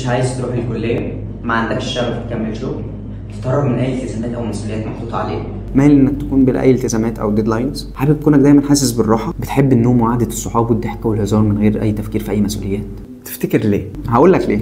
عايز تروح الكليه، ما عندكش شغف تكمل شغل، تتهرب من اي التزامات او مسؤوليات محطوطه عليك، مايل انك تكون بلا اي التزامات او ديدلاينز، حابب كونك دايما حاسس بالراحه، بتحب النوم وقعده الصحاب والضحك والهزار من غير اي تفكير في اي مسؤوليات. تفتكر ليه؟ هقول لك ليه.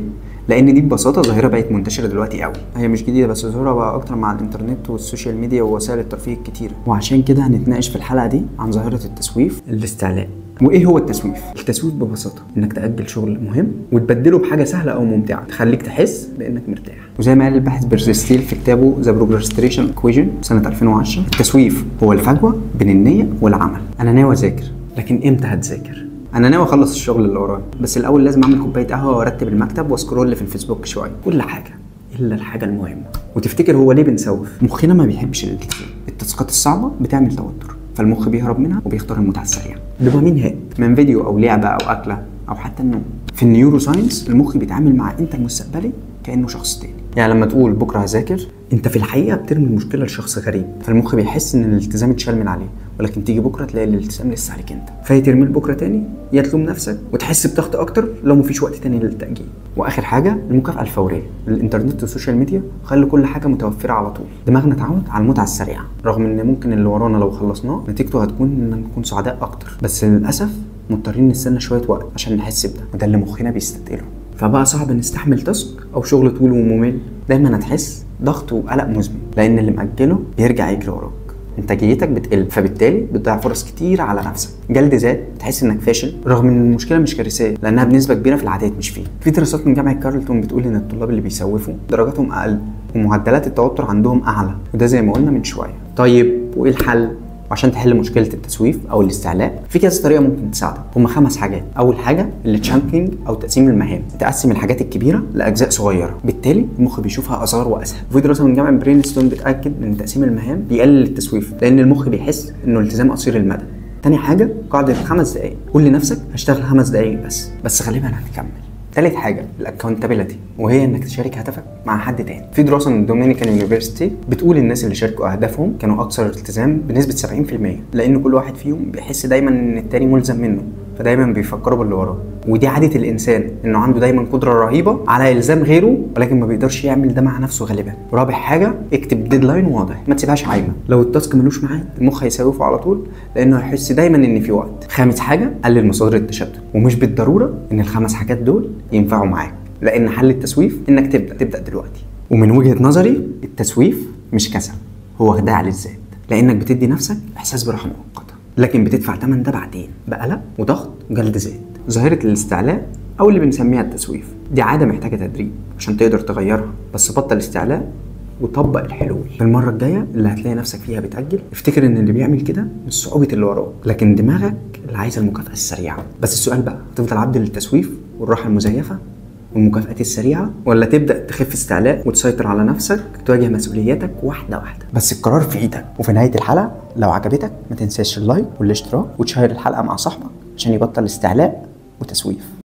لان دي ببساطه ظاهره بقت منتشره دلوقتي قوي، هي مش جديده بس ظاهرها بقى اكتر مع الانترنت والسوشيال ميديا ووسائل الترفيه الكتيره. وعشان كده هنتناقش في الحلقه دي عن ظاهره التسويف الاستعلاء. وايه هو التسويف؟ التسويف ببساطه انك تاجل شغل مهم وتبدله بحاجه سهله او ممتعه تخليك تحس بانك مرتاح. وزي ما قال الباحث بيرزستيل في كتابه ذا بروكراستينيشن ايكويشن سنه 2010، التسويف هو الفجوه بين النيه والعمل. انا ناوي اذاكر، لكن امتى هتذاكر؟ انا ناوي اخلص الشغل اللي ورايا، بس الاول لازم اعمل كوبايه قهوه وارتب المكتب واسكرول في الفيسبوك شويه. كل حاجه الا الحاجه المهمه. وتفتكر هو ليه بنسوف؟ مخنا ما بيحبش الالتزام، التاسكات الصعبه بتعمل توتر، فالمخ بيهرب منها وبيختار المتعه السريعه. دوبامين هات من فيديو او لعبه او اكله او حتى النوم. في النيورو ساينس المخ بيتعامل مع انت المستقبلي كانه شخص تاني. يعني لما تقول بكره هذاكر، انت في الحقيقه بترمي المشكله لشخص غريب، فالمخ بيحس ان الالتزام اتشال من عليه، ولكن تيجي بكره تلاقي الالتزام لسه عليك انت، فهي ترمي لبكره تاني، يا تلوم نفسك وتحس بضغط اكتر لو مفيش وقت تاني للتاجيل. واخر حاجه المكافاه الفوريه. الانترنت والسوشيال ميديا خلوا كل حاجه متوفره على طول، دماغنا اتعود على المتعه السريعه، رغم ان ممكن اللي ورانا لو خلصناه نتيجته هتكون ان نكون سعداء اكتر، بس للاسف مضطرين نستنى شويه وقت عشان نحس بده، وده اللي مخنا بيستثقله. فبقى صعب نستحمل تاسك او شغل طويل وممل، دايما هتحس ضغط وقلق مزمن، لان اللي مأجله بيرجع يجري وراك، انتاجيتك بتقل، فبالتالي بتضيع فرص كتير على نفسك. جلد ذات، تحس انك فاشل رغم ان المشكله مش كارثيه، لانها بنسبه كبيره في العادات مش فيه. في دراسات من جامعه كارلتون بتقول ان الطلاب اللي بيسوفوا درجاتهم اقل ومعدلات التوتر عندهم اعلى، وده زي ما قلنا من شويه. طيب وايه الحل؟ وعشان تحل مشكله التسويف او الاستعلاء، في كذا طريقه ممكن تساعدك، هم 5 حاجات. اول حاجه التشانكينج او تقسيم المهام، تقسم الحاجات الكبيره لاجزاء صغيره، بالتالي المخ بيشوفها اصغر واسهل. في دراسه من جامعه برينستون بتاكد ان تقسيم المهام بيقلل التسويف، لان المخ بيحس انه الالتزام قصير المدى. تاني حاجه قاعده 5 دقائق، قول لنفسك هشتغل 5 دقائق بس غالبا هتكمل. تالت حاجه الاكونتابيلتي، وهي انك تشارك هدفك مع حد تاني. في دراسه من دومينيكان يونيفرسيتي بتقول الناس اللي شاركوا اهدافهم كانوا اكثر التزام بنسبه 70%، لان كل واحد فيهم بيحس دايما ان التاني ملزم منه، فدايما بيفكروا باللي وراه. ودي عاده الانسان، انه عنده دايما قدره رهيبه على الزام غيره، ولكن ما بيقدرش يعمل ده مع نفسه غالبا. رابع حاجه اكتب ديدلاين واضح، ما تسيبهاش عايمه، لو التاسك ملوش ميعاد المخ هيسوفه على طول، لانه هيحس دايما ان في وقت. خامس حاجه قلل مصادر التشتت، ومش بالضروره ان ال5 حاجات دول ينفعوا معاك، لان حل التسويف انك تبدا دلوقتي. ومن وجهه نظري التسويف مش كسل، هو خداع للذات، لانك بتدي نفسك احساس براحه مؤقته، لكن بتدفع ثمن ده بعدين بقلق وضغط وجلد ذات. ظاهره الاستعلاء او اللي بنسميها التسويف دي عاده محتاجه تدريب عشان تقدر تغيرها، بس بطل استعلاء وطبق الحلول. في المره الجايه اللي هتلاقي نفسك فيها بتاجل، افتكر ان اللي بيعمل كده مش صعوبه اللي وراك، لكن دماغك اللي عايزه المكافاه السريعه. بس السؤال بقى، هتفضل عبد للتسويف والراحه المزيفه والمكافآت السريعه، ولا تبدا تخف استعلاء وتسيطر على نفسك وتواجه مسؤولياتك واحده واحده؟ بس القرار في ايدك. وفي نهايه الحلقه لو عجبتك ما تنساش اللايك والاشتراك وتشير الحلقه مع صاحبك عشان يبطل استعلاء وتسويف.